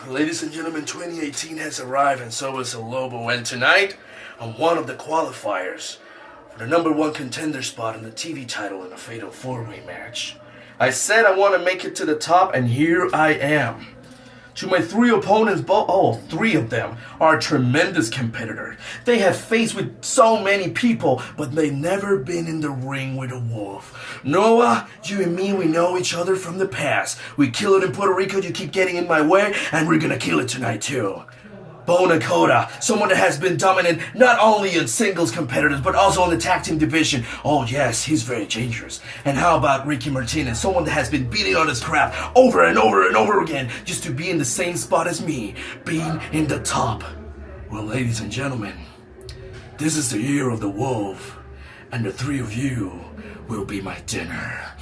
Ladies and gentlemen, 2018 has arrived and so is the Lobo. And tonight, I'm one of the qualifiers for the number one contender spot in the TV title in a fatal four-way match. I said I want to make it to the top, and here I am. To my three opponents, three of them are tremendous competitors. They have faced with so many people, but they've never been in the ring with a wolf. Noah, you and me, we know each other from the past. We kill it in Puerto Rico, you keep getting in my way, and we're gonna kill it tonight too. Bo Nakota, someone that has been dominant not only in singles competitors, but also in the tag team division. Oh yes, he's very dangerous. And how about Ricky Martinez, someone that has been beating on his craft over and over and over again, just to be in the same spot as me, being in the top. Well, ladies and gentlemen, this is the year of the wolf, and the three of you will be my dinner.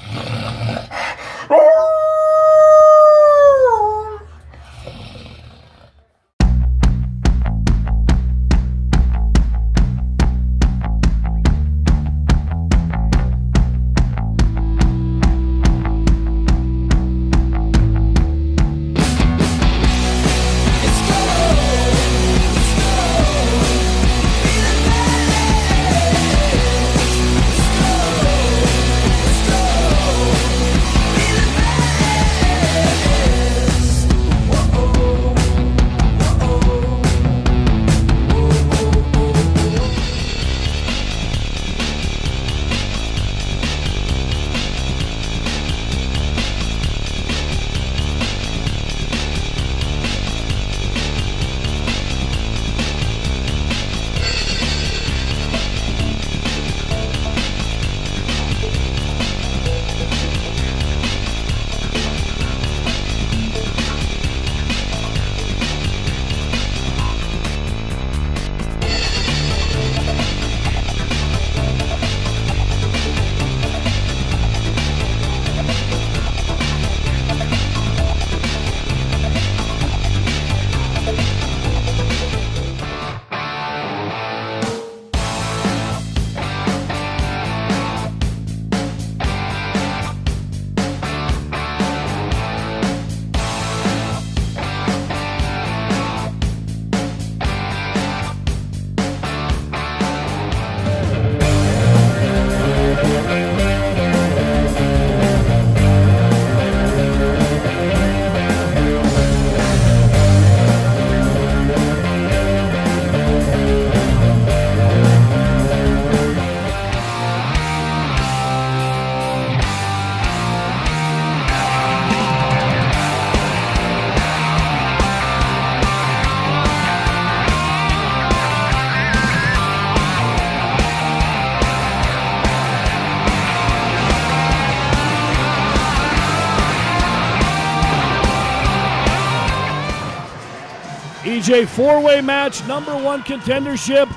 EJ four-way match, number one contendership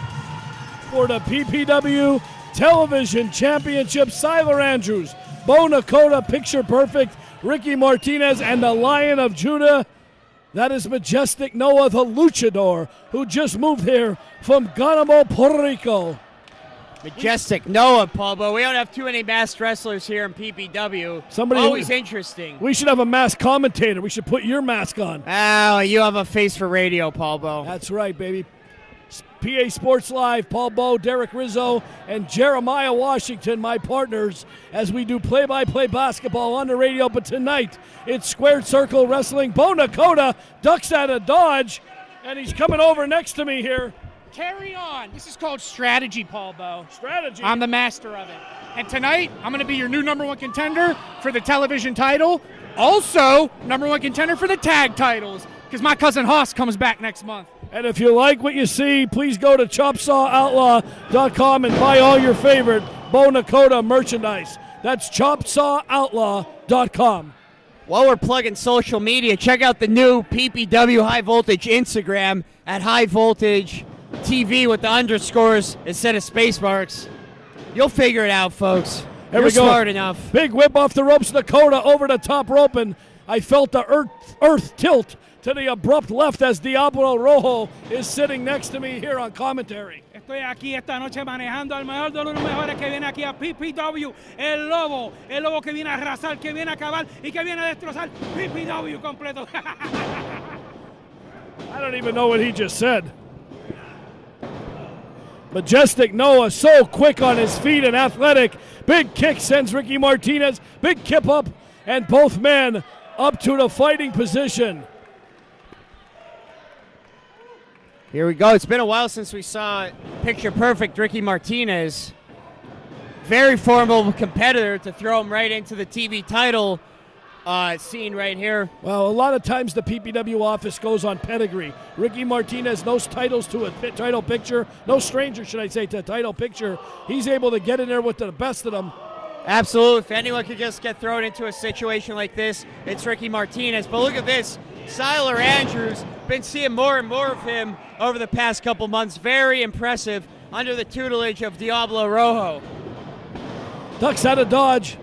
for the PPW Television Championship. Siler Andrews, Bo Nakota, Picture Perfect, Ricky Martinez, and the Lion of Judah. That is Majestic Noah, the Luchador, who just moved here from Guanamo, Puerto Rico. Majestic Noah, Paul, we don't have too many masked wrestlers here in PPW. Always interesting. We should have a masked commentator. We should put your mask on. Oh, you have a face for radio, Paul Bo. That's right, baby. PA Sports Live, Paul Bo, Derek Rizzo, and Jeremiah Washington, my partners, as we do play-by-play basketball on the radio. But tonight, it's Squared Circle Wrestling. Bo Nakota ducks out of dodge, and he's coming over next to me here. Carry on. This is called strategy, Paul Bo. Strategy. I'm the master of it. And tonight, I'm going to be your new number one contender for the television title. Also, number one contender for the tag titles, because my cousin Hoss comes back next month. And if you like what you see, please go to ChopSawOutlaw.com and buy all your favorite Bo Nakota merchandise. That's ChopSawOutlaw.com. While we're plugging social media, check out the new PPW High Voltage Instagram at High Voltage TV with the underscores instead of space marks. You'll figure it out, folks. You're smart enough. Big whip off the ropes, Nakota over the top rope, and I felt the earth tilt to the abrupt left as Diablo Rojo is sitting next to me here on commentary. Estoy aquí esta noche manejando al mejor de los mejores que viene aquí a PPW, el lobo que viene a arrasar, que viene a acabar y que viene a destrozar PPW completo. I don't even know what he just said. Majestic Noah so quick on his feet and athletic. Big kick sends Ricky Martinez. Big kip up, and both men up to the fighting position. Here we go. It's been a while since we saw picture-perfect Ricky Martinez. Very formidable competitor to throw him right into the TV title scene right here. Well, a lot of times the PPW office goes on pedigree. Ricky Martinez, no titles to a title picture, no stranger, should I say, to a title picture. He's able to get in there with the best of them. Absolutely. If anyone could just get thrown into a situation like this, it's Ricky Martinez. But look at this. Siler Andrews, been seeing more and more of him over the past couple months. Very impressive under the tutelage of Diablo Rojo. Ducks out of dodge.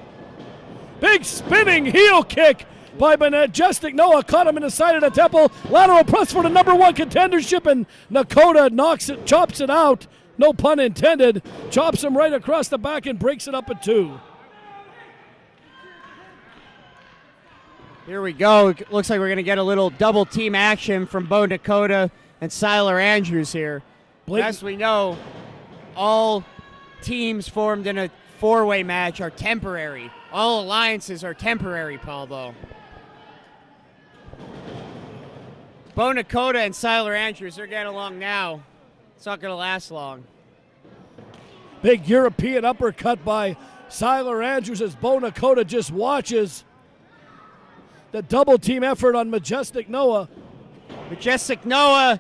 Big spinning heel kick by Majestic Noah. Caught him in the side of the temple. Lateral press for the number one contendership, and Nakota chops it out. No pun intended. Chops him right across the back and breaks it up at 2. Here we go. It looks like we're going to get a little double team action from Bo Nakota and Siler Andrews here. As we know, all teams formed in a four-way match are temporary. All alliances are temporary, Paul. Bo Nakota and Siler Andrews, they're getting along now. It's not going to last long. Big European uppercut by Siler Andrews as Bo Nakota just watches the double team effort on Majestic Noah. Majestic Noah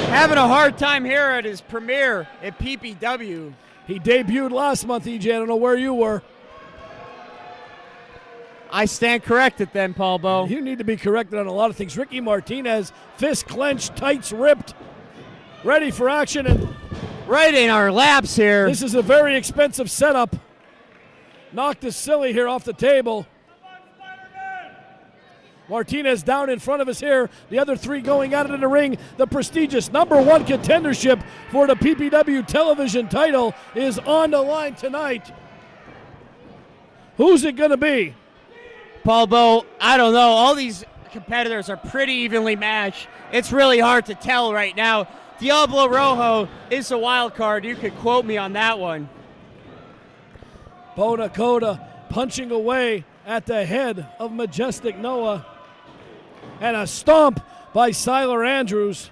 having a hard time here at his premiere at PPW. He debuted last month, EJ. I don't know where you were. I stand corrected then, Paul Bo. You need to be corrected on a lot of things. Ricky Martinez, fist clenched, tights ripped, ready for action. And right in our laps here. This is a very expensive setup. Knocked the silly here off the table. Martinez down in front of us here. The other three going at it in the ring. The prestigious number one contendership for the PPW television title is on the line tonight. Who's it going to be? Paul Bo, I don't know. All these competitors are pretty evenly matched. It's really hard to tell right now. Diablo Rojo is a wild card. You could quote me on that one. Bo Nakota punching away at the head of Majestic Noah. And a stomp by Siler Andrews.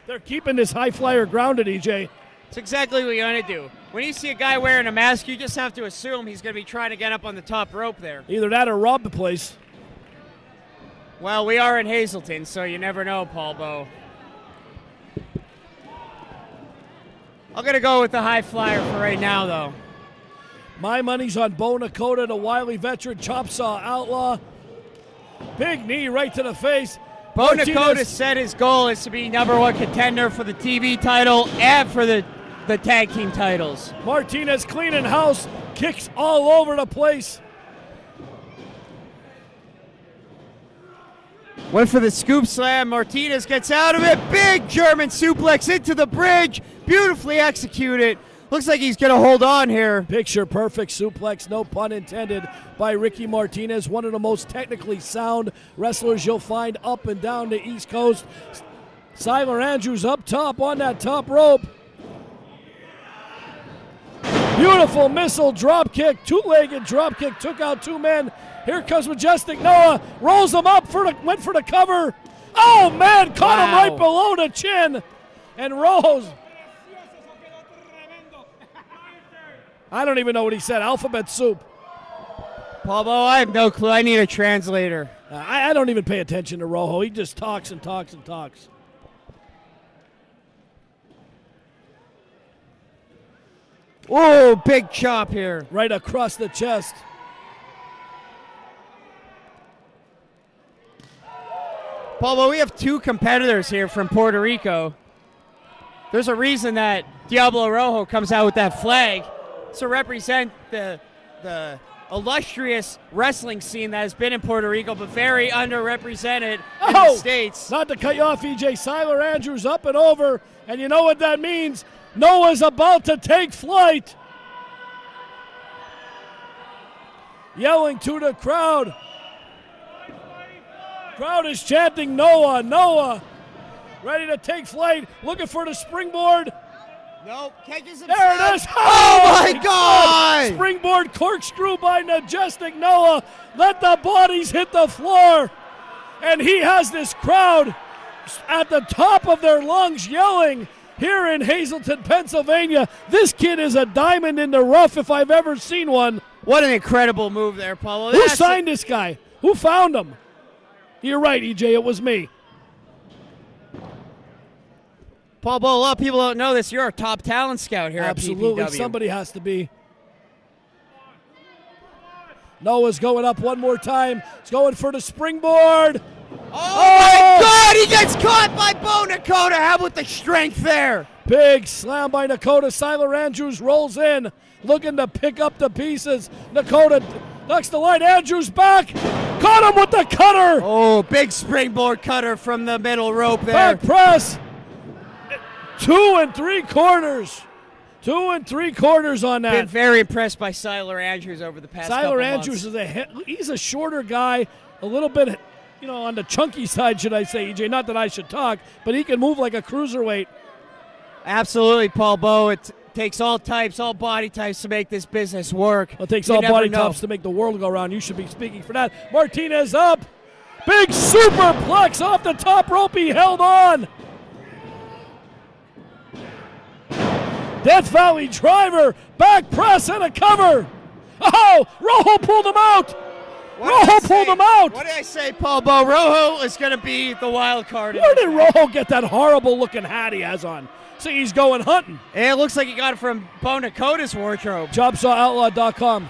They're keeping this high flyer grounded, EJ. It's exactly what you want to do. When you see a guy wearing a mask, you just have to assume he's going to be trying to get up on the top rope there. Either that or rob the place. Well, we are in Hazleton, so you never know, Paul Bo. I'm going to go with the high flyer for right now, though. My money's on Bo Nakota, the wily veteran chop saw outlaw. Big knee right to the face. Bo Nakota said his goal is to be number one contender for the TV title and for the tag team titles. Martinez cleaning house, kicks all over the place. Went for the scoop slam. Martinez gets out of it. Big German suplex into the bridge. Beautifully executed. Looks like he's going to hold on here. Picture perfect suplex, no pun intended, by Ricky Martinez, one of the most technically sound wrestlers you'll find up and down the East Coast. Siler Andrews up top on that top rope. Beautiful missile drop kick, two-legged drop kick, took out two men. Here comes Majestic Noah, rolls him up, went for the cover. Oh man, caught him right below the chin. And Rose, I don't even know what he said, alphabet soup. Paul Bo, I have no clue. I need a translator. I don't even pay attention to Rojo. He just talks and talks and talks. Oh, big chop here. Right across the chest. Paul Bo, we have two competitors here from Puerto Rico. There's a reason that Diablo Rojo comes out with that flag to represent the illustrious wrestling scene that has been in Puerto Rico, but very underrepresented in the States. Not to cut you off, EJ. Siler Andrews up and over, and you know what that means. Noah's about to take flight. Yelling to the crowd. Crowd is chanting Noah, Noah. ready to take flight, looking for the springboard. Nope, catches himself. There it is. Oh my God! Springboard corkscrew by Majestic Noah. Let the bodies hit the floor. And he has this crowd at the top of their lungs yelling here in Hazleton, Pennsylvania. This kid is a diamond in the rough if I've ever seen one. What an incredible move there, Paulo. Who signed this guy? Who found him? You're right, EJ, it was me. Paul Bo, a lot of people don't know this. You're a top talent scout here Absolutely, at PPW. somebody has to be. Noah's going up one more time. He's going for the springboard. Oh my God, he gets caught by Bo Nakota. How about the strength there? Big slam by Nakota. Siler Andrews rolls in, looking to pick up the pieces. Nakota ducks the line. Andrews back. Caught him with the cutter. Oh, big springboard cutter from the middle rope there. Back press. 2 3/4. 2 3/4 on that. Been very impressed by Siler Andrews over the past couple Siler months. Andrews he's a shorter guy, a little bit, on the chunky side, should I say, EJ? Not that I should talk, but he can move like a cruiserweight. Absolutely, Paul Bo. It takes all types, all body types to make this business work. It takes You all never body know. types to make the world go round. You should be speaking for that. Martinez up. Big superplex off the top rope. He held on. Death Valley driver. Back press and a cover. Oh, Rojo pulled him out. Rojo pulled him out. What did I say, Paul Bo? Rojo is going to be the wild card. Where did Rojo get that horrible looking hat he has on? See, he's going hunting. It looks like he got it from Bo Nakota's wardrobe. JobsawOutlaw.com.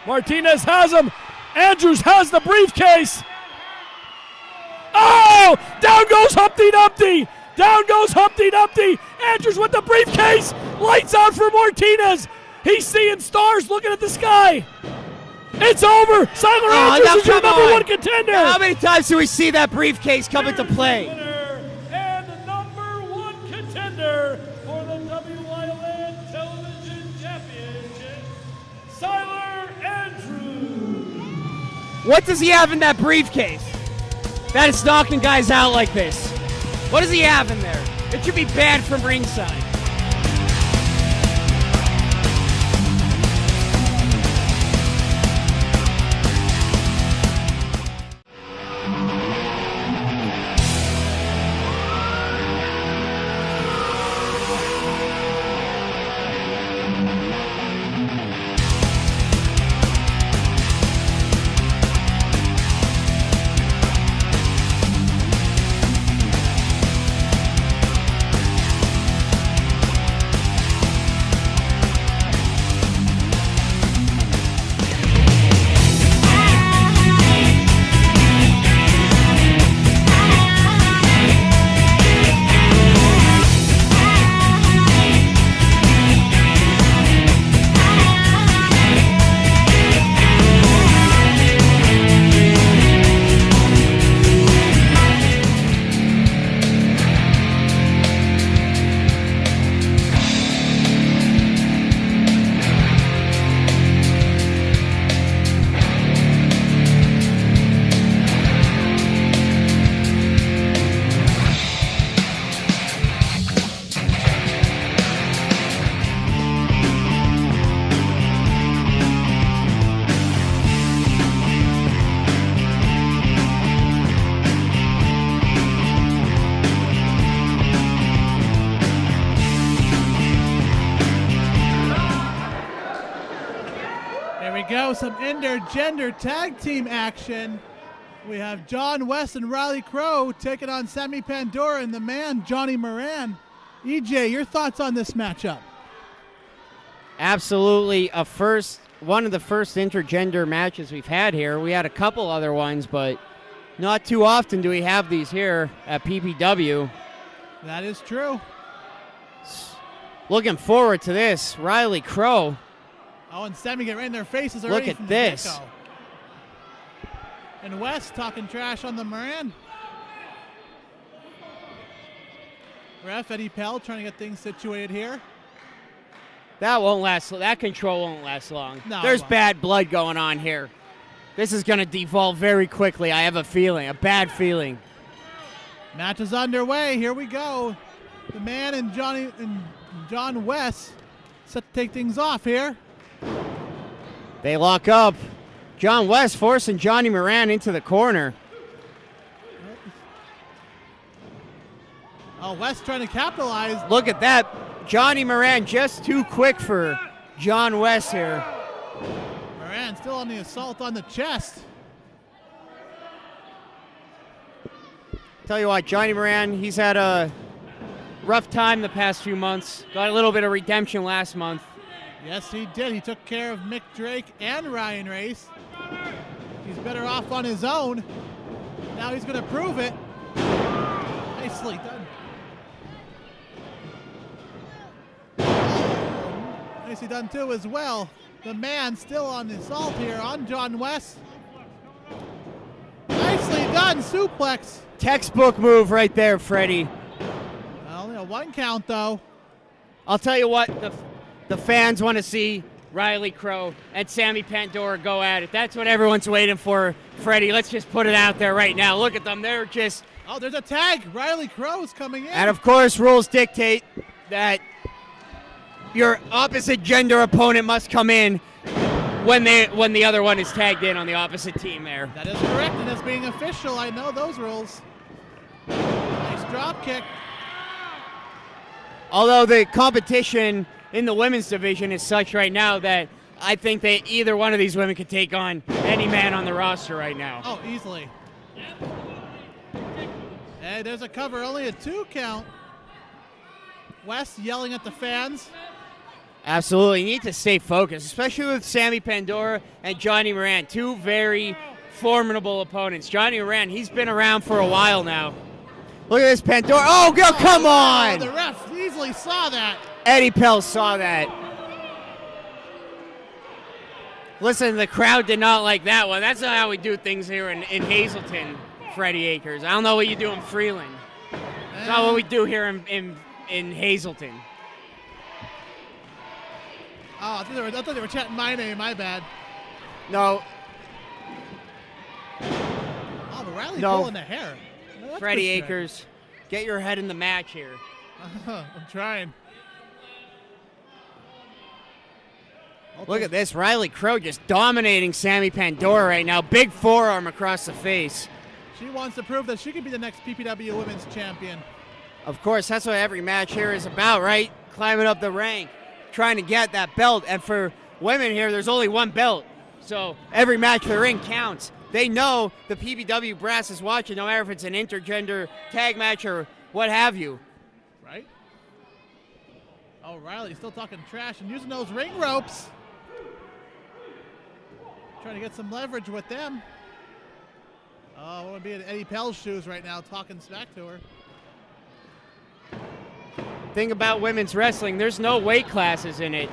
Martinez has him. Andrews has the briefcase. Oh! Down goes Humpty Dumpty. Down goes Humpty Dumpty. Andrews with the briefcase. Lights out for Martinez. He's seeing stars looking at the sky. It's over. Siler Andrews is your number one contender. How many times do we see that briefcase come into play? And the number one contender for the WILN Television Championship, Siler Andrews. What does he have in that briefcase that is knocking guys out like this? What does he have in there? It should be banned from ringside. Some intergender tag team action. We have John West and Riley Crow taking on Sammy Pandora and the man, Johnny Moran. EJ, your thoughts on this matchup? Absolutely one of the first intergender matches we've had here. We had a couple other ones, but not too often do we have these here at PPW. That is true. Looking forward to this. Riley Crow. Oh, and Sammy get right in their faces already. Look at this. Get-go. And West talking trash on the Moran. Ref Eddie Pell trying to get things situated here. That won't last. That control won't last long. No, There's bad blood going on here. This is going to devolve very quickly. I have a feeling, a bad feeling. Match is underway. Here we go. The man and John West set to take things off here. They lock up. John West forcing Johnny Moran into the corner. Oh, West trying to capitalize. Look at that. Johnny Moran just too quick for John West here. Moran still on the assault on the chest. Tell you what, Johnny Moran, he's had a rough time the past few months. Got a little bit of redemption last month. Yes, he did. He took care of Mick Drake and Ryan Race. He's better off on his own. Now he's going to prove it. Nicely done. Nicely done, too, as well. The man still on the assault here on John West. Nicely done, suplex. Textbook move right there, Freddie. Well, yeah, 1 count, though. I'll tell you what, the fans want to see Riley Crow and Sammy Pandora go at it. That's what everyone's waiting for, Freddie. Let's just put it out there right now. Look at them. They're just... Oh, there's a tag. Riley Crow's coming in. And, of course, rules dictate that your opposite gender opponent must come in when the other one is tagged in on the opposite team there. That is correct, and as being official, I know those rules. Nice drop kick. Although the competition in the women's division is such right now that I think that either one of these women could take on any man on the roster right now. Oh, easily. Hey, there's a cover, only a 2 count. West yelling at the fans. Absolutely, you need to stay focused, especially with Sammy Pandora and Johnny Moran, 2 very formidable opponents. Johnny Moran, he's been around for a while now. Look at this Pandora. Oh, girl, come on! The ref easily saw that. Eddie Pell saw that. Listen, the crowd did not like that one. That's not how we do things here in Hazleton, Freddie Akers. I don't know what you do in Freeland. That's not what we do here in Hazleton. Oh, I thought they were chanting my name. My bad. No. Oh, but Riley No. pulling the hair. No, Freddie good. Akers, get your head in the match here. I'm trying. Look at this. Riley Crow just dominating Sammy Pandora right now. Big forearm across the face. She wants to prove that she could be the next PPW Women's Champion. Of course, that's what every match here is about, right? Climbing up the rank, trying to get that belt. And for women here, there's only 1 belt. So every match they're in counts. They know the PPW brass is watching, no matter if it's an intergender tag match or what have you. Right? Oh, Riley's still talking trash and using those ring ropes. Trying to get some leverage with them. Oh, I want to be in Eddie Pell's shoes right now, talking smack to her. Thing about women's wrestling, there's no weight classes in it,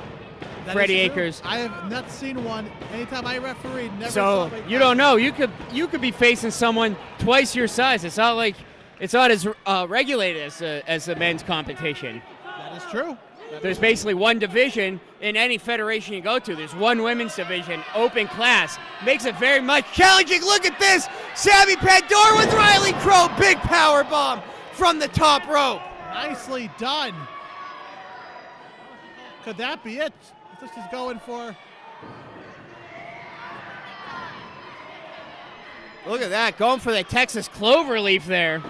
That Freddie is true. Akers. I have not seen one. Anytime I refereed, never So saw weight you class. don't know. You could be facing someone twice your size. It's not like it's not as regulated as the men's competition. That is true. There's basically one division in any federation you go to. There's one women's division, open class. Makes it very much challenging. Look at this. Sammy Pandora with Riley Crow. Big power bomb from the top rope. Nicely done. Could that be it? This is going for... Look at that. Going for the Texas cloverleaf there.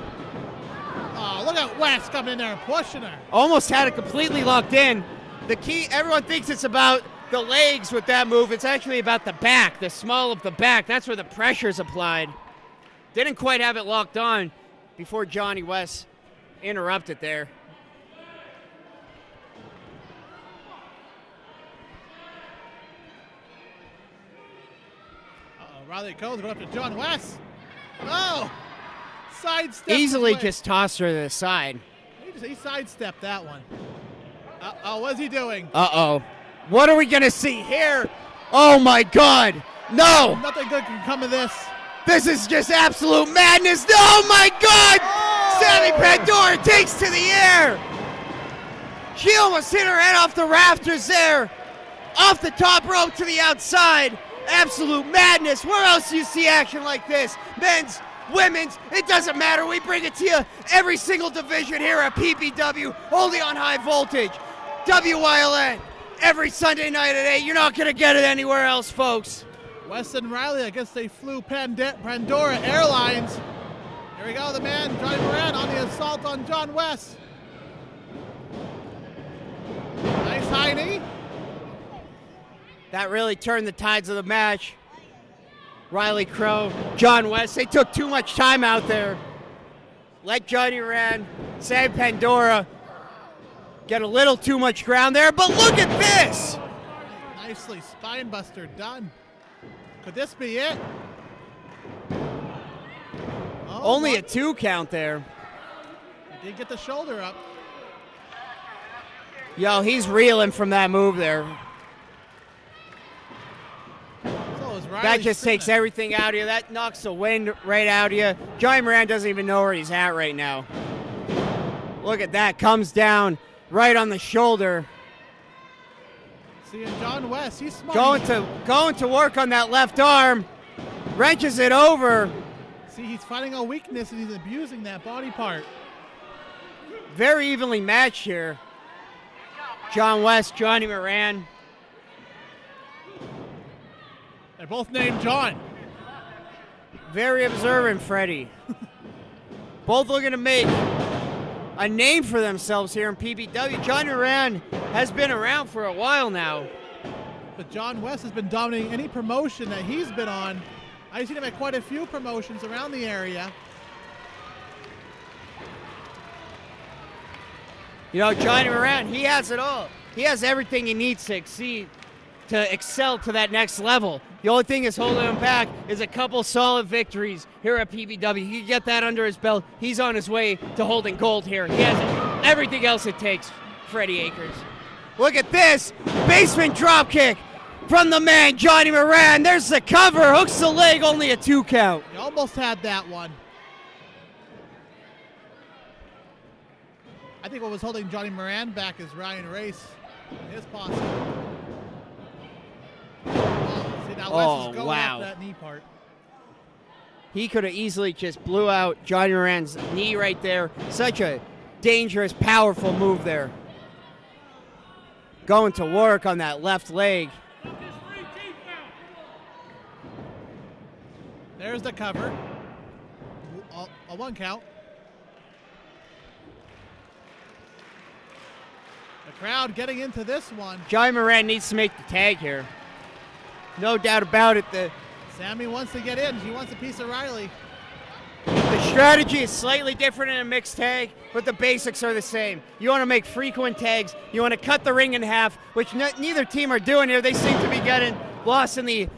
Oh, look at West coming in there and pushing her. Almost had it completely locked in. The key, everyone thinks it's about the legs with that move. It's actually about the back, the small of the back. That's where the pressure's applied. Didn't quite have it locked on before Johnny West interrupted there. Uh-oh, Riley Cole's going up to John West. Oh! Sidestep. Easily away. just tossed her to the side. He sidestepped that one. Uh-oh, what's he doing? Uh-oh. What are we going to see here? Oh, my God. No. Nothing good can come of this. This is just absolute madness. Oh, my God. Oh! Sammy Pandora takes to the air. She almost hit her head off the rafters there. Off the top rope to the outside. Absolute madness. Where else do you see action like this? Men's women's, it doesn't matter. We bring it to you every single division here at PPW, only on High Voltage. WYLN, every Sunday night at 8. You're not going to get it anywhere else, folks. Wes and Riley, I guess they flew Pandora Airlines. Here we go, the man, Johnny Moran, on the assault on John West. Nice high knee. That really turned the tides of the match. Riley Crow, John West, they took too much time out there. Let Johnny Moran, Sam Pandora get a little too much ground there, but look at this! Nicely, spinebuster done. Could this be it? Oh, Only a 2 count there. He did get the shoulder up. Yo, he's reeling from that move there. So is Riley That just takes Smith. everything out of you. That knocks the wind right out of you. Johnny Moran doesn't even know where he's at right now. Look at that, comes down right on the shoulder. Seeing John West, he's smart. Going to work on that left arm. Wrenches it over. See, he's finding a weakness and he's abusing that body part. Very evenly matched here. John West, Johnny Moran. They're both named John. Very observant, Freddie. Both looking to make a name for themselves here in PPW. Johnny Moran has been around for a while now. But John West has been dominating any promotion that he's been on. I've seen him at quite a few promotions around the area. You know, Johnny Moran, he has it all. He has everything he needs to excel to that next level. The only thing that's holding him back is a couple solid victories here at PPW. He can get that under his belt. He's on his way to holding gold here. He has everything else it takes, Freddie Akers. Look at this, basement drop kick from the man, Johnny Moran. There's the cover, hooks the leg, only a 2 count. He almost had that one. I think what was holding Johnny Moran back is Ryan Race, his posse. See, now West is going after that knee part. He could have easily just blew out Johnny Moran's knee right there. Such a dangerous, powerful move there. Going to work on that left leg. There's the cover. A 1 count. The crowd getting into this one. Johnny Moran needs to make the tag here. No doubt about it. Sammy wants to get in. He wants a piece of Riley. The strategy is slightly different in a mixed tag, but the basics are the same. You want to make frequent tags. You want to cut the ring in half, which neither team are doing here. They seem to be getting lost in the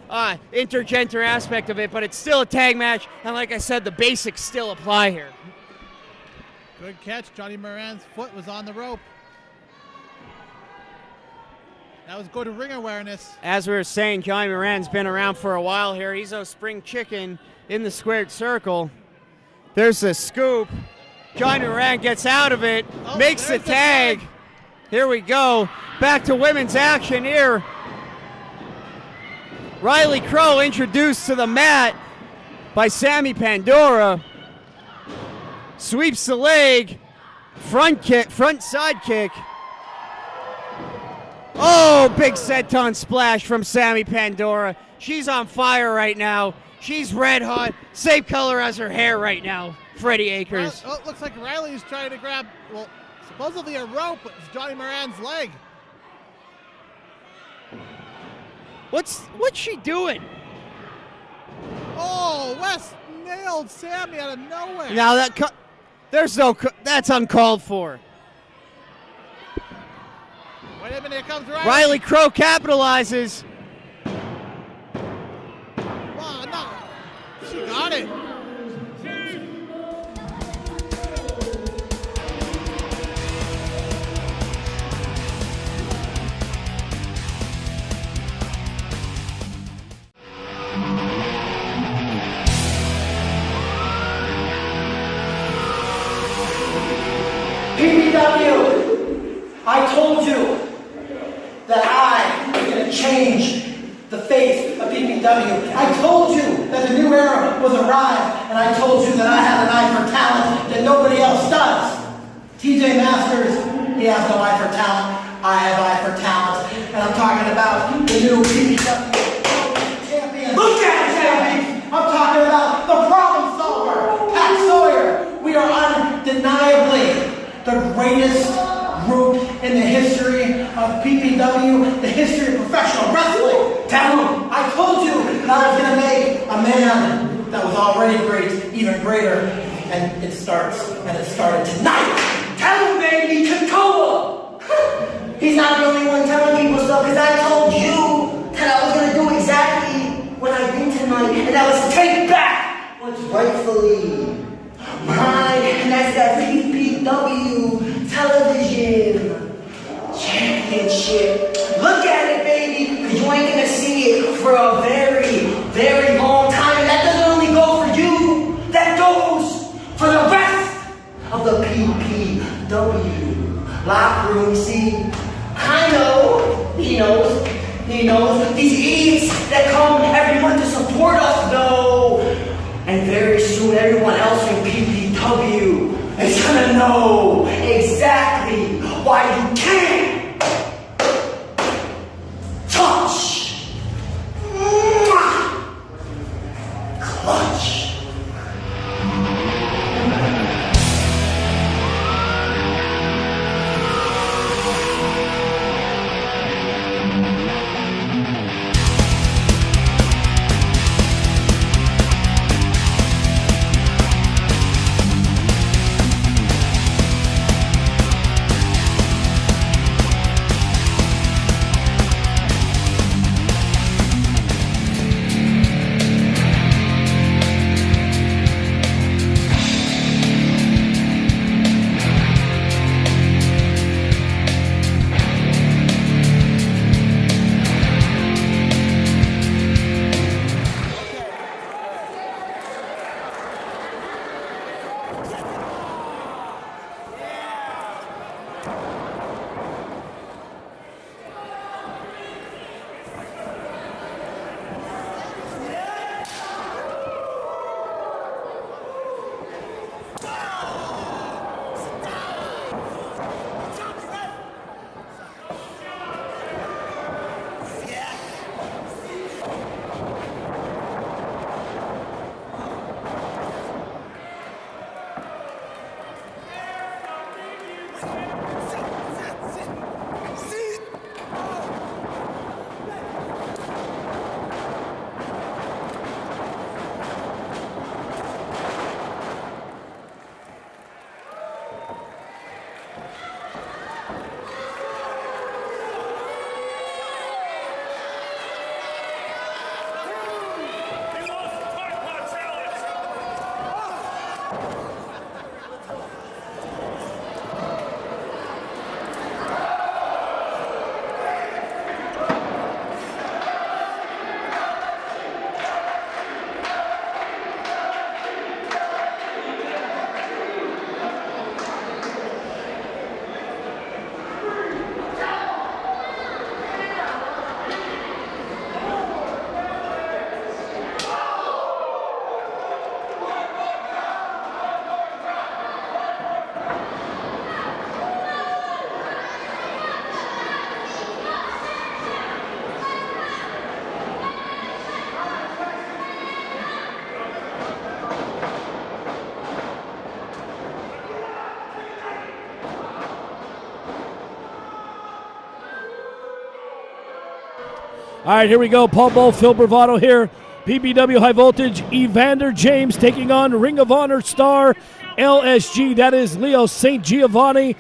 intergender aspect of it, but it's still a tag match, and like I said, the basics still apply here. Good catch. Johnny Moran's foot was on the rope. That was good ring awareness. As we were saying, Johnny Moran's been around for a while here. He's a spring chicken in the squared circle. There's the scoop. Johnny Moran gets out of it, makes the tag. Here we go. Back to women's action here. Riley Crow introduced to the mat by Sammy Pandora. Sweeps the leg. Front side kick. Oh, big senton splash from Sammy Pandora. She's on fire right now. She's red hot. Same color as her hair right now, Freddie Akers. Oh, looks like Riley's trying to grab, well, supposedly a rope, but it's Johnny Moran's leg. What's she doing? Oh, West nailed Sammy out of nowhere. Now that's uncalled for. Wait a minute, here comes Riley. Riley Crow capitalizes. Wow, no. She got it. PPW, I told you that I was going to change the face of PPW. I told you that the new era was arrived, and I told you that I have an eye for talent that nobody else does. TJ Masters, he has no eye for talent. I have eye for talent. And I'm talking about the new PPW champion. Look at it, I'm talking about the problem solver, Pat Sawyer. We are undeniably the greatest group in the history of PPW, the history of professional wrestling. Tell him, I told you that I was going to make a man that was already great even greater. And it started tonight. Tell him, baby, Kekoa. He's not the only one telling people stuff, because I told you that I was going to do exactly what I did tonight, and that was take back what's rightfully mine, and that's that PPW television championship. Look at it, baby, because you ain't going to see it for a very, very long time, and that doesn't only go for you, that goes for the rest of the PPW locker room. See, I know, he knows, these idiots that come every month to support us know, and very soon everyone else in PPW is gonna know exactly why you can't touch, clutch. All right, here we go. Paul Bull, Phil Bravado here. PPW High Voltage, Evander James taking on Ring of Honor star LSG. That is Leo St. Giovanni.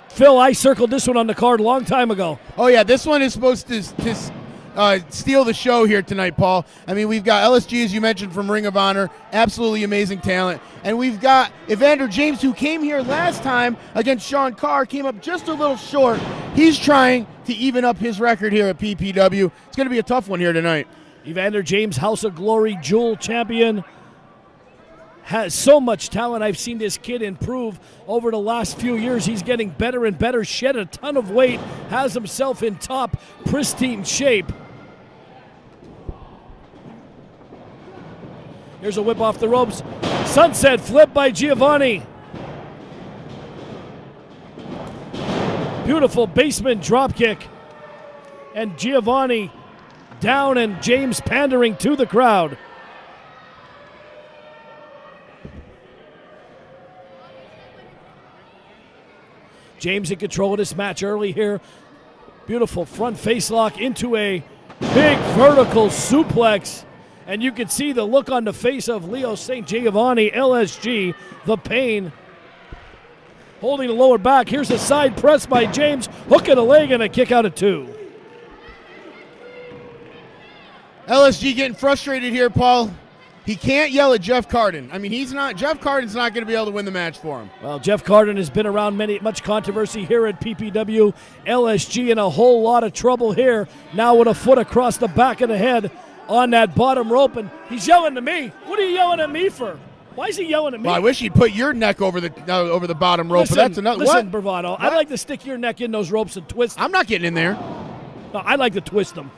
Phil, I circled this one on the card a long time ago. Oh, yeah, this one is supposed to steal the show here tonight, Paul. I mean, we've got LSG, as you mentioned, from Ring of Honor, absolutely amazing talent. And we've got Evander James, who came here last time against Sean Carr, came up just a little short. He's trying to even up his record here at PPW. It's going to be a tough one here tonight. Evander James, House of Glory Jewel champion, has so much talent. I've seen this kid improve over the last few years. He's getting better and better, shed a ton of weight, has himself in top, pristine shape. Here's a whip off the ropes. Sunset flip by Giovanni. Beautiful basement drop kick. And Giovanni down and James pandering to the crowd. James in control of this match early here. Beautiful front face lock into a big vertical suplex. And you can see the look on the face of Leo St. Giovanni, LSG, the pain. Holding the lower back. Here's a side press by James. Hook at a leg and a kick out of 2. LSG getting frustrated here, Paul. He can't yell at Jeff Carden. I mean, Jeff Carden's not going to be able to win the match for him. Well, Jeff Carden has been around much controversy here at PPW. LSG in a whole lot of trouble here. Now with a foot across the back of the head on that bottom rope, and he's yelling to me. What are you yelling at me for? Why is he yelling at me? Well, I wish he'd put your neck over the bottom rope, listen, but that's another. Listen, what? Bravado, What? I like to stick your neck in those ropes and twist them. I'm not getting in there. No, I like to twist them.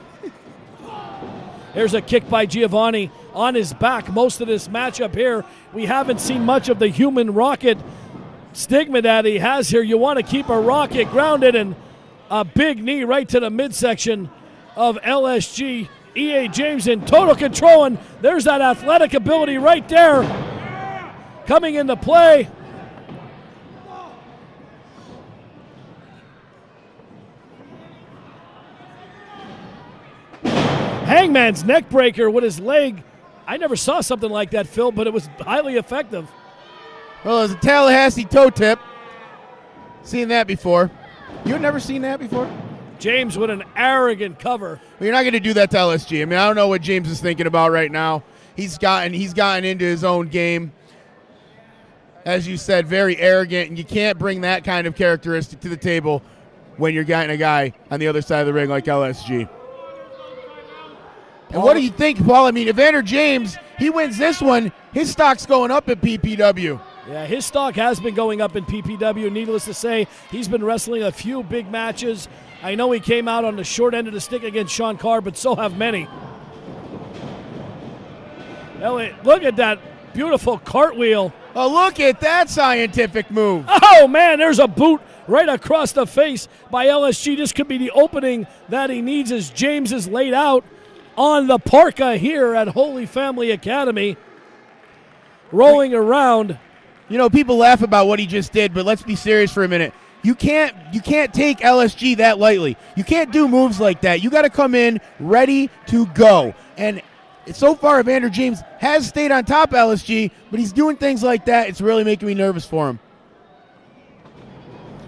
Here's a kick by Giovanni on his back. Most of this matchup here, we haven't seen much of the human rocket stigma that he has here. You want to keep a rocket grounded, and a big knee right to the midsection of LSG. EA James in total control, and there's that athletic ability right there coming into play. Hangman's neck breaker with his leg. I never saw something like that, Phil, but it was highly effective. Well, it was a Tallahassee toe tip. Seen that before. You had never seen that before? James with an arrogant cover. Well, you're not going to do that to LSG. I mean, I don't know what James is thinking about right now. He's gotten into his own game. As you said, very arrogant, and you can't bring that kind of characteristic to the table when you're getting a guy on the other side of the ring like LSG. And what do you think, Paul? I mean, Evander James, he wins this one, his stock's going up at PPW. Yeah, his stock has been going up in PPW. Needless to say, he's been wrestling a few big matches. I know he came out on the short end of the stick against Sean Carr, but so have many. Elliot, look at that beautiful cartwheel. Oh, look at that scientific move. Oh, man, there's a boot right across the face by LSG. This could be the opening that he needs as James is laid out on the parka here at Holy Family Academy. Rolling around. You know, people laugh about what he just did, but let's be serious for a minute. You can't take LSG that lightly. You can't do moves like that. You got to come in ready to go. And so far, Evander James has stayed on top of LSG, but he's doing things like that. It's really making me nervous for him.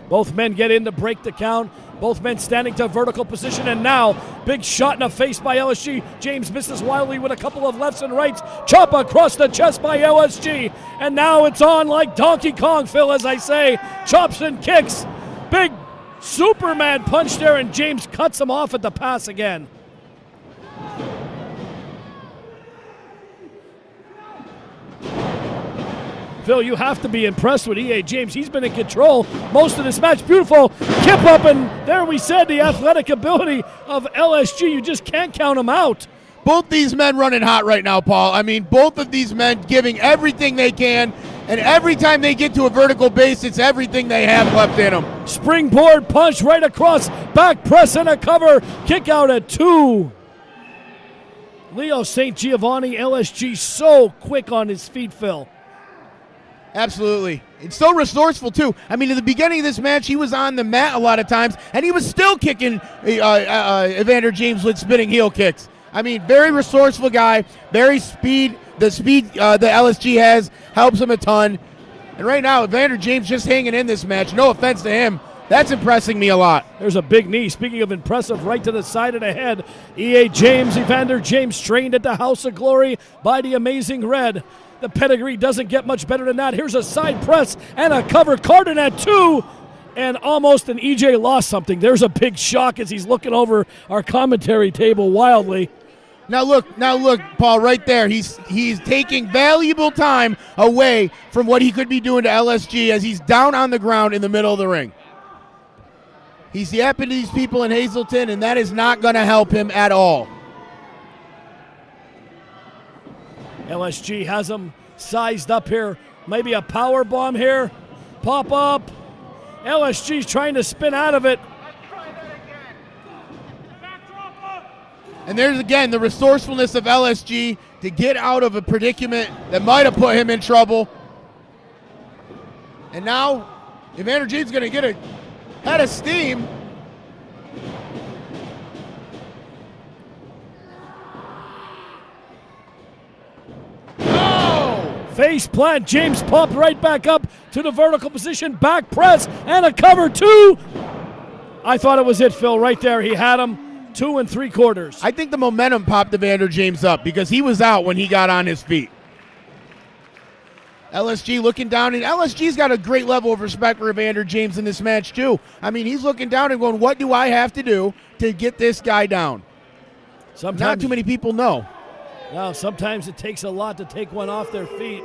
Both men get in to break the count. Both men standing to vertical position, and now big shot in the face by LSG. James misses wildly with a couple of lefts and rights. Chop across the chest by LSG, and now it's on like Donkey Kong, Phil, as I say. Chops and kicks. Big Superman punch there, and James cuts him off at the pass again. Phil, you have to be impressed with EA James. He's been in control most of this match. Beautiful kip up, and there we said the athletic ability of LSG. You just can't count him out. Both these men running hot right now, Paul. I mean, both of these men giving everything they can, and every time they get to a vertical base, it's everything they have left in them. Springboard punch right across, back press and a cover, kick out at 2. Leo St. Giovanni, LSG, so quick on his feet, Phil. Absolutely. It's so resourceful, too. I mean, at the beginning of this match, he was on the mat a lot of times, and he was still kicking Evander James with spinning heel kicks. I mean, very resourceful guy, very speed. The speed that LSG has helps him a ton. And right now, Evander James just hanging in this match. No offense to him. That's impressing me a lot. There's a big knee. Speaking of impressive, right to the side of the head. EA James, Evander James, trained at the House of Glory by the Amazing Red. The pedigree doesn't get much better than that. Here's a side press and a cover. Carden at 2, and almost an EJ lost something. There's a big shock as he's looking over our commentary table wildly. Now look, Paul, right there. He's taking valuable time away from what he could be doing to LSG as he's down on the ground in the middle of the ring. He's yapping to these people in Hazleton, and that is not going to help him at all. LSG has him sized up here. Maybe a power bomb here. Pop up. LSG's trying to spin out of it. And there's again the resourcefulness of LSG to get out of a predicament that might have put him in trouble. And now Evander James is going to get a head of steam. Face plant. James popped right back up to the vertical position. Back press and a cover 2. I thought it was it, Phil. Right there. He had him 2 3/4. I think the momentum popped Evander James up because he was out when he got on his feet. LSG looking down, and LSG's got a great level of respect for Evander James in this match too. I mean, he's looking down and going, what do I have to do to get this guy down? Sometimes, not too many people know. Now, sometimes it takes a lot to take one off their feet.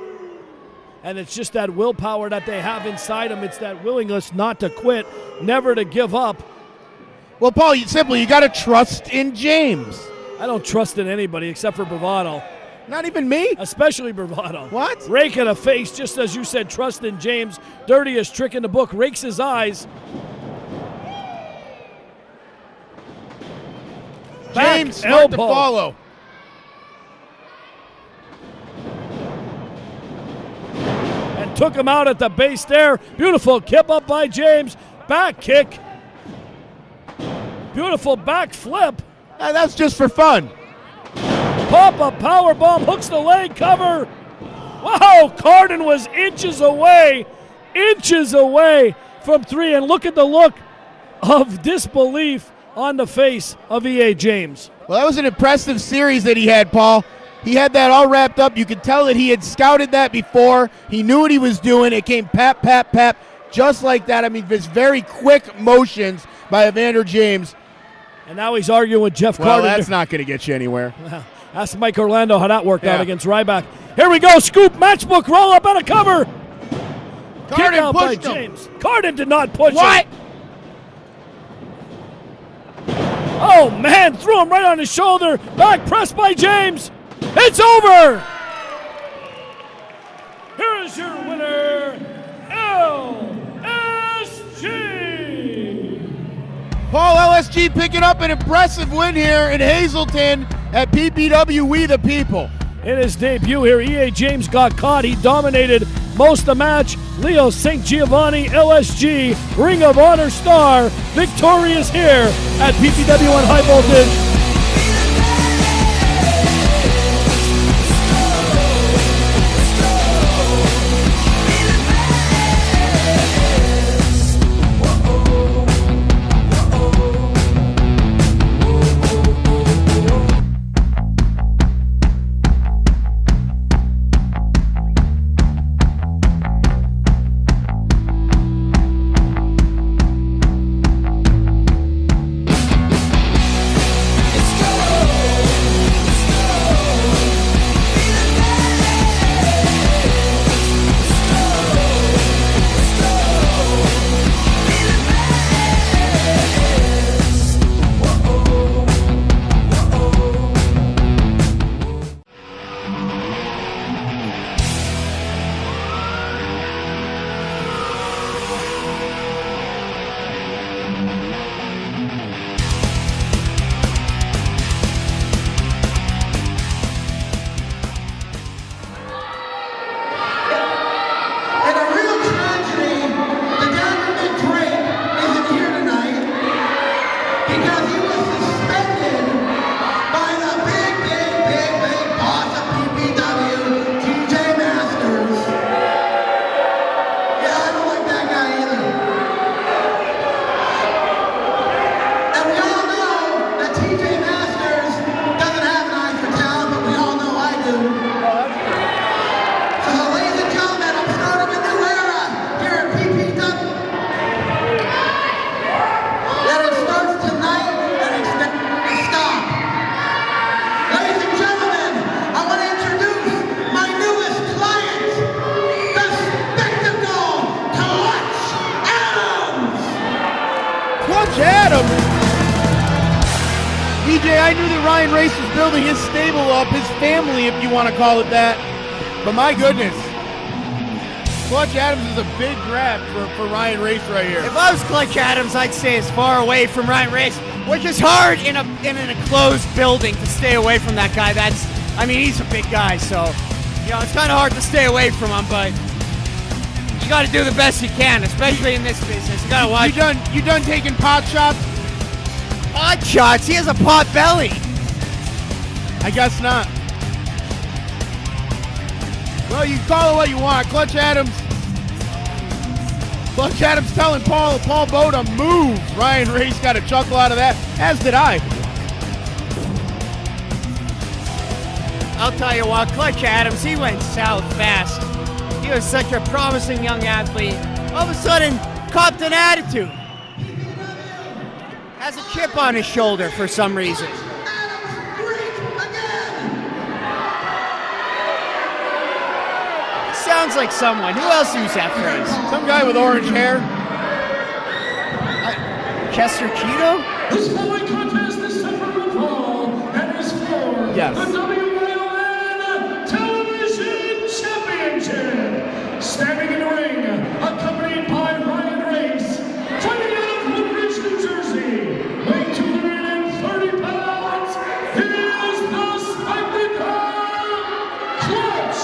And it's just that willpower that they have inside them. It's that willingness not to quit, never to give up. Well, Paul, you got to trust in James. I don't trust in anybody except for Bravado. Not even me? Especially Bravado. What? Rake in the face, just as you said, trust in James. Dirtiest trick in the book, rakes his eyes. James, smart to follow. And took him out at the base there. Beautiful kip up by James. Back kick. Beautiful back flip. That's just for fun. Pop up power bomb, hooks the leg cover. Wow, Carden was inches away from 3. And look at the look of disbelief on the face of E.A. James. Well, that was an impressive series that he had, Paul. He had that all wrapped up. You could tell that he had scouted that before. He knew what he was doing. It came pap, pap, pap, just like that. I mean, just very quick motions by Evander James. And now he's arguing with Jeff Well, Carden. that's not going to get you anywhere. Ask Mike Orlando how that worked out against Ryback. Here we go, scoop, matchbook, roll up and a cover. Kick out by James. Carden did not push What? him. Oh, man, threw him right on his shoulder. Back press by James. It's over. Here is your winner, LSG. Paul, LSG picking up an impressive win here in Hazleton at PPW We the People. In his debut here, E.A. James got caught. He dominated most of the match. Leo St. Giovanni, LSG, Ring of Honor star, victorious here at PPW on High Voltage. I knew that Ryan Race was building his stable up, his family, if you want to call it that. But my goodness, Clutch Adams is a big grab for Ryan Race right here. If I was Clutch Adams, I'd stay as far away from Ryan Race, which is hard in an enclosed building to stay away from that guy. He's a big guy, so it's kind of hard to stay away from him, but you got to do the best you can, especially in this business. You got to watch. You done taking pot shots? Pot shots? He has a pot belly. I guess not. Well, you call it what you want. Clutch Adams telling Paul Boda, move. Ryan Race got a chuckle out of that, as did I. I'll tell you what, Clutch Adams, he went south fast. He was such a promising young athlete. All of a sudden, copped an attitude. Has a chip on his shoulder for some reason. Sounds like someone. Who else used that phrase? Some guy with orange hair. Chester Cheeto? This following contest is set for the fall and is for Yes. the WILN Television Championship. Standing in the ring, accompanied by Ryan Race, fighting out of Woodbridge, New Jersey, weighing 230 pounds, is the spectacle Clutch Adams.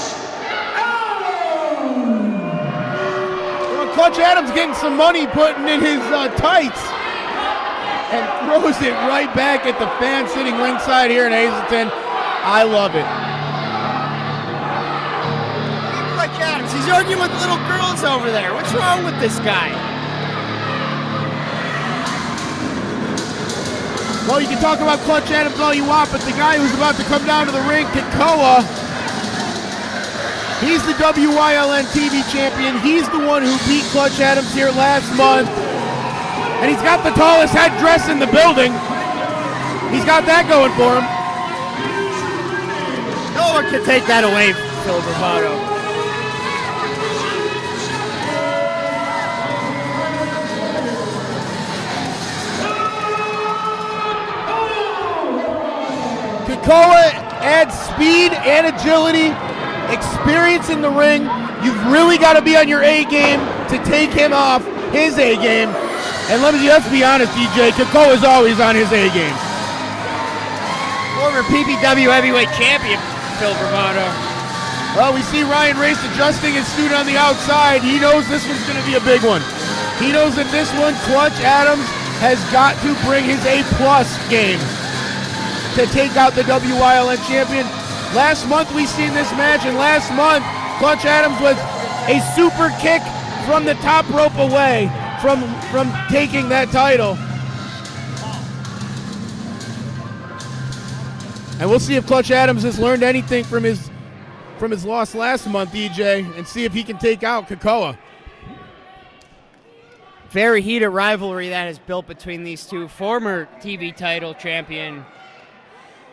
Clutch Adams getting some money putting in his tights and throws it right back at the fan sitting ringside here in Hazleton. I love it. Clutch Adams, he's arguing with little girls over there. What's wrong with this guy? Well, you can talk about Clutch Adams all you want, but the guy who's about to come down to the ring, Kekoa, he's the WILN TV champion. He's the one who beat Clutch Adams here last month. And he's got the tallest headdress in the building. He's got that going for him. No one can take that away from Phil Bravado. Kekoa adds speed and agility, experience in the ring. You've really got to be on your A game to take him off his A game. And let's be honest, DJ, Kekoa is always on his A game. Former PPW heavyweight champion, Phil Bravado. Well, we see Ryan Race adjusting his suit on the outside. He knows this one's going to be a big one. He knows that this one, Clutch Adams, has got to bring his A-plus game to take out the WILN champion. Last month we seen this match, and last month Clutch Adams was a super kick from the top rope away from taking that title. And we'll see if Clutch Adams has learned anything from his loss last month, DJ, and see if he can take out Kekoa. Very heated rivalry that is built between these two. Former TV title champion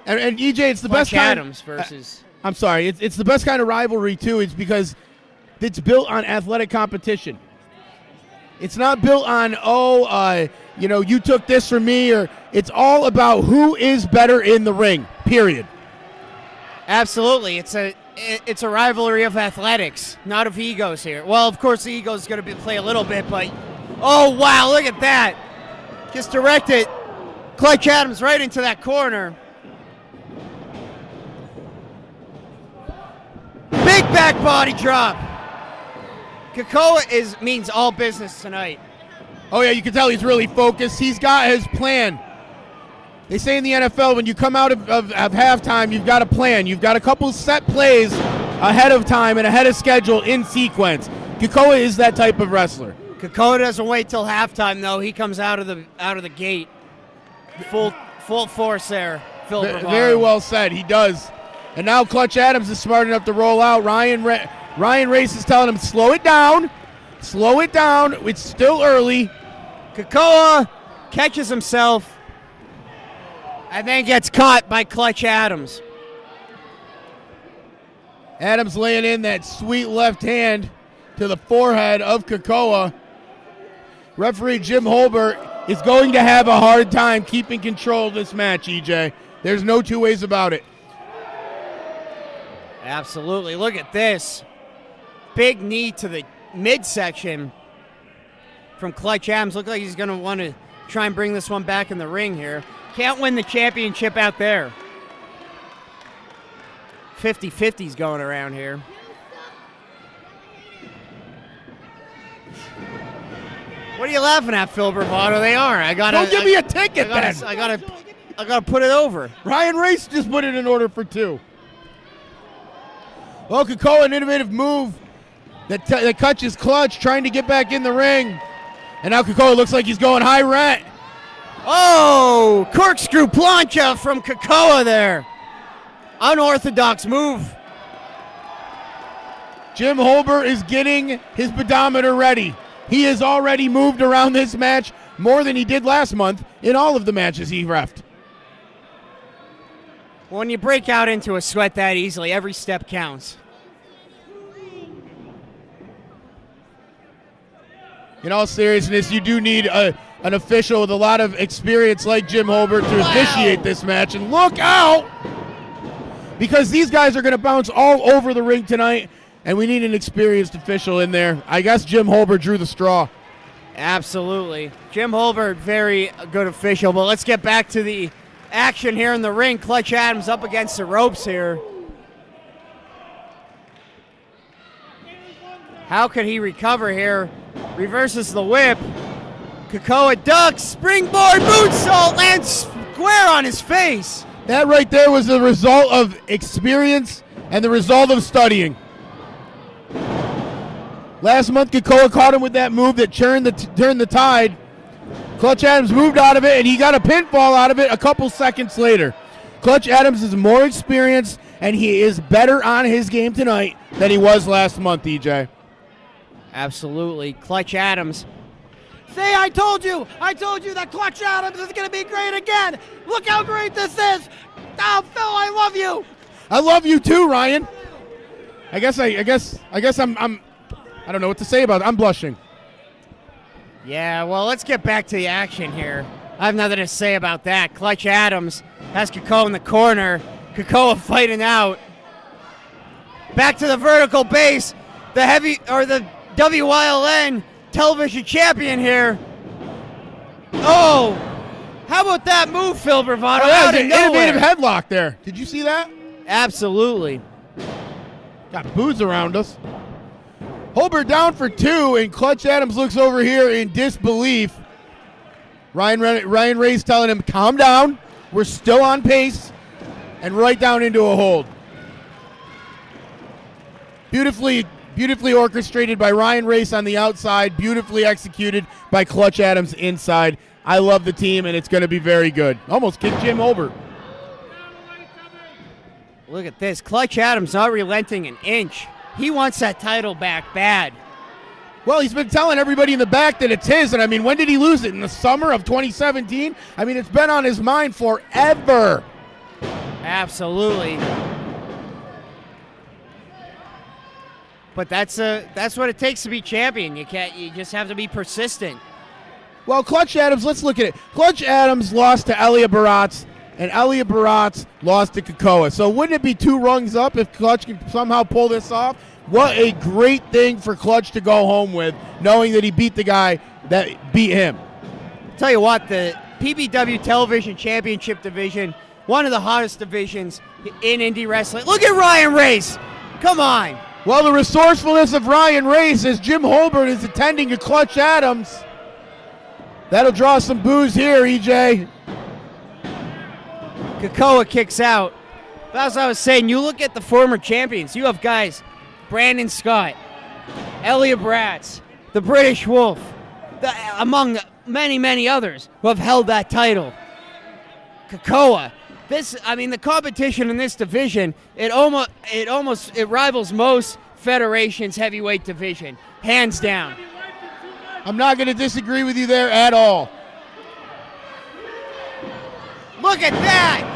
And EJ, it's the Clutch best kind. Adams versus. I'm sorry, it's the best kind of rivalry too. It's because it's built on athletic competition. It's not built on you took this from me, or it's all about who is better in the ring. Period. Absolutely, it's a rivalry of athletics, not of egos here. Well, of course, the ego is going to play a little bit, but oh wow, look at that! Just directed Clutch Adams right into that corner. Big back body drop. Kekoa means all business tonight. Oh yeah, you can tell he's really focused. He's got his plan. They say in the NFL, when you come out of halftime, you've got a plan. You've got a couple set plays ahead of time and ahead of schedule in sequence. Kekoa is that type of wrestler. Kekoa doesn't wait till halftime, though. He comes out of the gate, full force there. Phil Bravado. Very well said. He does. And now Clutch Adams is smart enough to roll out. Ryan Race is telling him, slow it down. Slow it down. It's still early. Kekoa catches himself and then gets caught by Clutch Adams. Adams laying in that sweet left hand to the forehead of Kekoa. Referee Jim Holbert is going to have a hard time keeping control of this match, EJ. There's no two ways about it. Absolutely. Look at this. Big knee to the midsection from Clutch Adams. Looks like he's going to want to try and bring this one back in the ring here. Can't win the championship out there. 50-50's going around here. What are you laughing at, Phil Bravado? They are. Don't give me a ticket then. I gotta put it over. Ryan Race just put it in order for 2. Well, Kekoa, an innovative move that catches Clutch, trying to get back in the ring. And now Kekoa looks like he's going high rent. Oh, corkscrew plancha from Kekoa there. Unorthodox move. Jim Holbert is getting his pedometer ready. He has already moved around this match more than he did last month in all of the matches he reffed. When you break out into a sweat that easily, every step counts. In all seriousness, you do need an official with a lot of experience like Jim Holbert to initiate this match. And look out! Because these guys are going to bounce all over the ring tonight, and we need an experienced official in there. I guess Jim Holbert drew the straw. Absolutely. Jim Holbert, very good official. But let's get back to the action here in the ring. Clutch Adams up against the ropes here. How could he recover here? Reverses the whip. Kekoa ducks, springboard, moonsault, lands square on his face. That right there was the result of experience and the result of studying. Last month, Kekoa caught him with that move that turned the tide. Clutch Adams moved out of it, and he got a pinfall out of it a couple seconds later. Clutch Adams is more experienced, and he is better on his game tonight than he was last month, EJ. Absolutely. Clutch Adams. See, I told you that Clutch Adams is going to be great again. Look how great this is. Oh, Phil, I love you. I love you too, Ryan. I guess I'm I don't know what to say about it. I'm blushing. Yeah, well, let's get back to the action here. I have nothing to say about that. Clutch Adams has Kekoa in the corner. Kekoa fighting out. Back to the vertical base. The WYLN television champion here. Oh, how about that move, Phil Bravado? That was an innovative headlock there. Did you see that? Absolutely. Got boos around us. Holbert down for 2, and Clutch Adams looks over here in disbelief. Ryan Ray's telling him, calm down. We're still on pace. And right down into a hold. Beautifully orchestrated by Ryan Race on the outside. Beautifully executed by Clutch Adams inside. I love the team, and it's going to be very good. Almost kicked Jim Holbert. Look at this. Clutch Adams not relenting an inch. He wants that title back bad. Well, he's been telling everybody in the back that it's his, and I mean, when did he lose it? In the summer of 2017? I mean, it's been on his mind forever. Absolutely. But that's what it takes to be champion. You just have to be persistent. Well, Clutch Adams, let's look at it. Clutch Adams lost to Elliot Baratz, and Elliot Baratz lost to Kekoa. So wouldn't it be 2 rungs up if Clutch can somehow pull this off? What a great thing for Clutch to go home with, knowing that he beat the guy that beat him. Tell you what, the PPW Television Championship division, one of the hottest divisions in indie wrestling. Look at Ryan Race. Come on. Well, the resourcefulness of Ryan Race as Jim Holbert is attending to Clutch Adams. That'll draw some boos here, EJ. Kekoa kicks out. But as I was saying, you look at the former champions. You have guys, Brandon Scott, Elliot Bratz, the British Wolf, among many, many others who have held that title. Kekoa. The competition in this division, it rivals most federations' heavyweight division, hands down. I'm not going to disagree with you there at all. Look at that!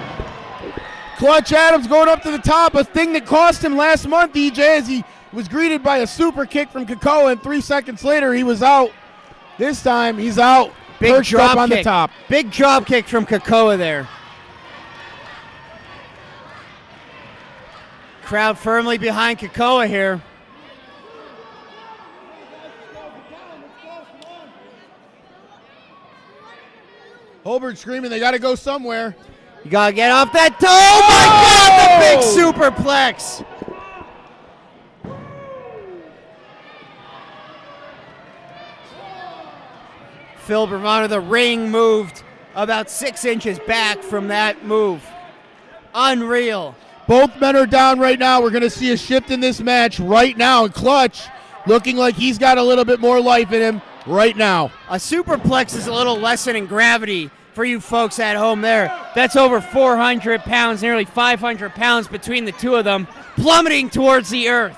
Clutch Adams going up to the top, a thing that cost him last month, EJ, as he was greeted by a super kick from Kekoa, and 3 seconds later he was out. This time he's out, Big perched drop up on kick. the top. Big drop kick from Kekoa there. Crowd firmly behind Kekoa here. Holbert screaming, they got to go somewhere. You got to get off that toe. Oh, my God, the big superplex. Phil Bravano, the ring moved about 6 inches back from that move. Unreal. Both men are down right now. We're going to see a shift in this match right now. And Clutch looking like he's got a little bit more life in him right now. A superplex is a little lesson in gravity for you folks at home there. That's over 400 pounds, nearly 500 pounds between the two of them, plummeting towards the earth.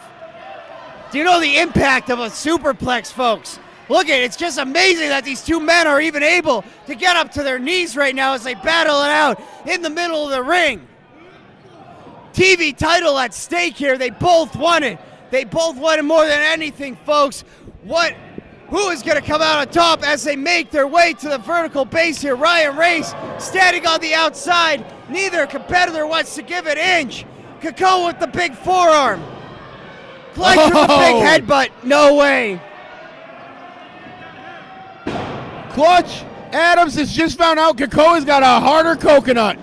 Do you know the impact of a superplex, folks? Look at it. It's just amazing that these two men are even able to get up to their knees right now as they battle it out in the middle of the ring. TV title at stake here. They both won it. They both won it more than anything, folks. Who is going to come out on top as they make their way to the vertical base here? Ryan Race standing on the outside. Neither competitor wants to give an inch. Kekoa with the big forearm. Clutch with the big headbutt. No way. Clutch Adams has just found out Kekoa's got a harder coconut.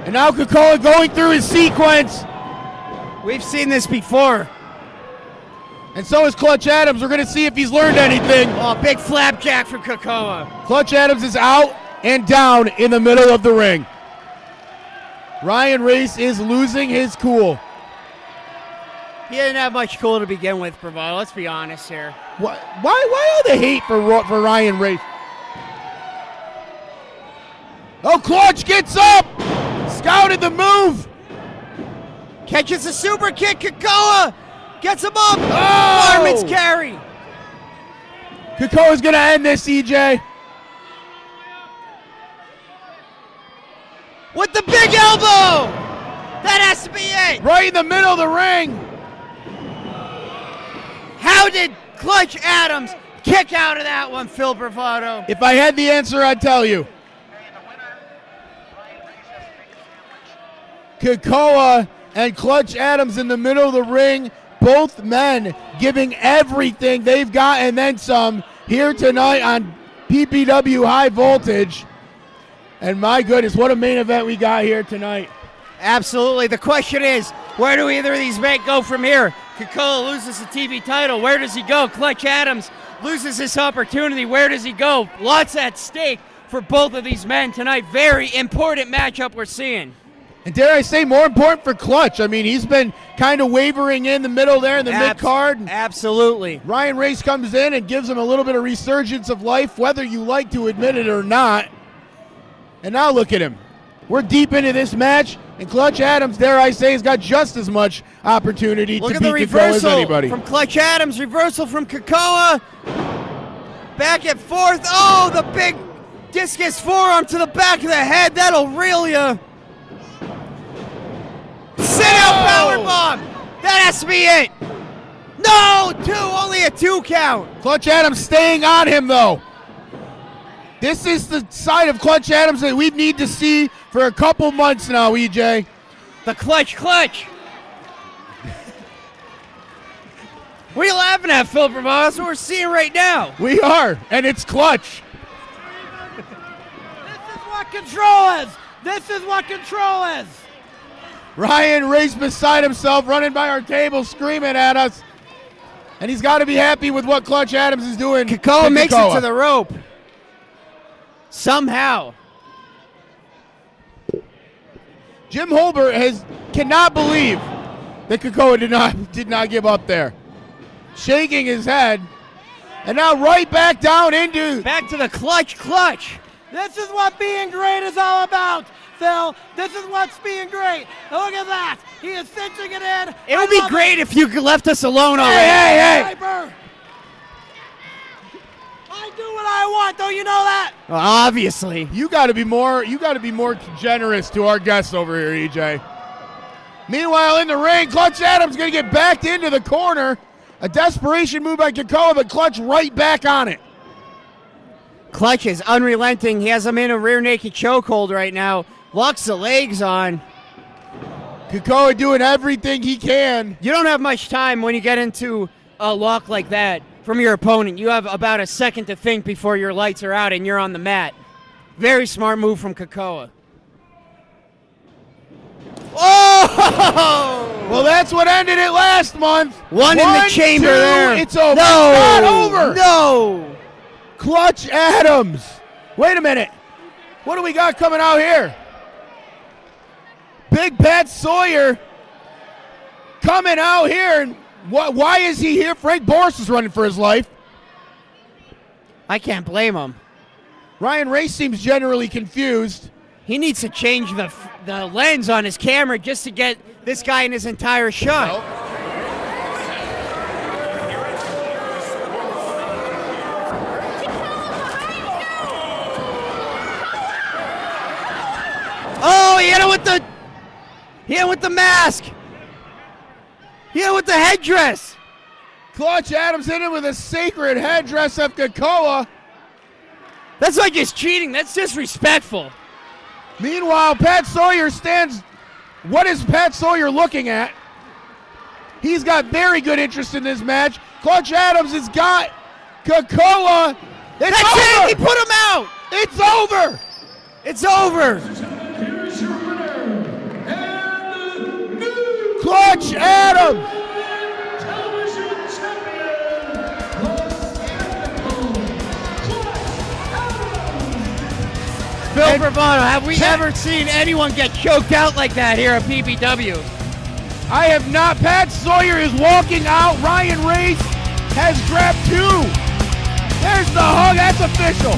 And now Kekoa going through his sequence. We've seen this before. And so is Clutch Adams. We're going to see if he's learned anything. Oh, big flapjack from Kekoa. Clutch Adams is out and down in the middle of the ring. Ryan Race is losing his cool. He didn't have much cool to begin with, Bravado. Let's be honest here. Why all the hate for Ryan Race? Oh, Clutch gets up! Scouted the move! Catches a super kick, Kekoa! Gets him up! Oh! Fireman's carry! Kekoa's gonna end this, EJ. With the big elbow! That has to be it! Right in the middle of the ring! How did Clutch Adams kick out of that one, Phil Bravado? If I had the answer, I'd tell you. Kekoa and Clutch Adams in the middle of the ring. Both men giving everything they've got and then some here tonight on PPW High Voltage. And my goodness, what a main event we got here tonight. Absolutely. The question is, where do either of these men go from here? Kekoa loses the TV title. Where does he go? Clutch Adams loses this opportunity. Where does he go? Lots at stake for both of these men tonight. Very important matchup we're seeing. And dare I say, more important for Clutch. I mean, he's been kind of wavering in the middle there in the mid-card. Absolutely. Ryan Race comes in and gives him a little bit of resurgence of life, whether you like to admit it or not. And now look at him. We're deep into this match, and Clutch Adams, dare I say, has got just as much opportunity to beat Kekoa as anybody. From Clutch Adams, reversal from Kekoa. Back and forth. Oh, the big discus forearm to the back of the head. That'll reel you. Sit out powerbomb. That has to be it. No, only a 2 count. Clutch Adams staying on him, though. This is the side of Clutch Adams that we need to see for a couple months now, EJ. The clutch. What are you laughing at, Phil Bravado? That's what we're seeing right now. We are, and it's Clutch. This is what control is. This is what control is. Ryan Race beside himself, running by our table, screaming at us. And he's got to be happy with what Clutch Adams is doing. Kekoa makes it to the rope. Somehow. Jim Holbert cannot believe that Kekoa did not give up there. Shaking his head. And now right back down into... Back to the clutch. This is what being great is all about, Phil. This is what's being great. Look at that. He is cinching it in. It would be great if you left us alone already. Hey. I do what I want. Don't you know that? Well, obviously. You got to be more generous to our guests over here, EJ. Meanwhile, in the ring, Clutch Adams going to get backed into the corner. A desperation move by Kekoa, but Clutch right back on it. Clutch is unrelenting. He has him in a rear naked chokehold right now. Locks the legs on. Kekoa doing everything he can. You don't have much time when you get into a lock like that from your opponent. You have about a second to think before your lights are out and you're on the mat. Very smart move from Kekoa. Oh! Well, that's what ended it last month. One in the chamber 2, there. It's over. No! It's not over. No! Clutch Adams. Wait a minute. What do we got coming out here? Big Pat Sawyer coming out here. And why is he here? Frank Boris is running for his life. I can't blame him. Ryan Race seems generally confused. He needs to change the lens on his camera just to get this guy in his entire shot. Oh, he hit it with the mask. He hit it with the headdress. Clutch Adams hit him with a sacred headdress of Kekoa. That's not just cheating. That's disrespectful. Meanwhile, Pat Sawyer stands. What is Pat Sawyer looking at? He's got very good interest in this match. Clutch Adams has got Kekoa. It's That's over. it. He put him out. It's over. It's over. Here's your winner, and the new Clutch Adams. television champion, the spectacle, Clutch Adams. Phil Bravano, have we ever seen anyone get choked out like that here at PPW? I have not. Pat Sawyer is walking out. Ryan Race has grabbed 2. There's the hug. That's official.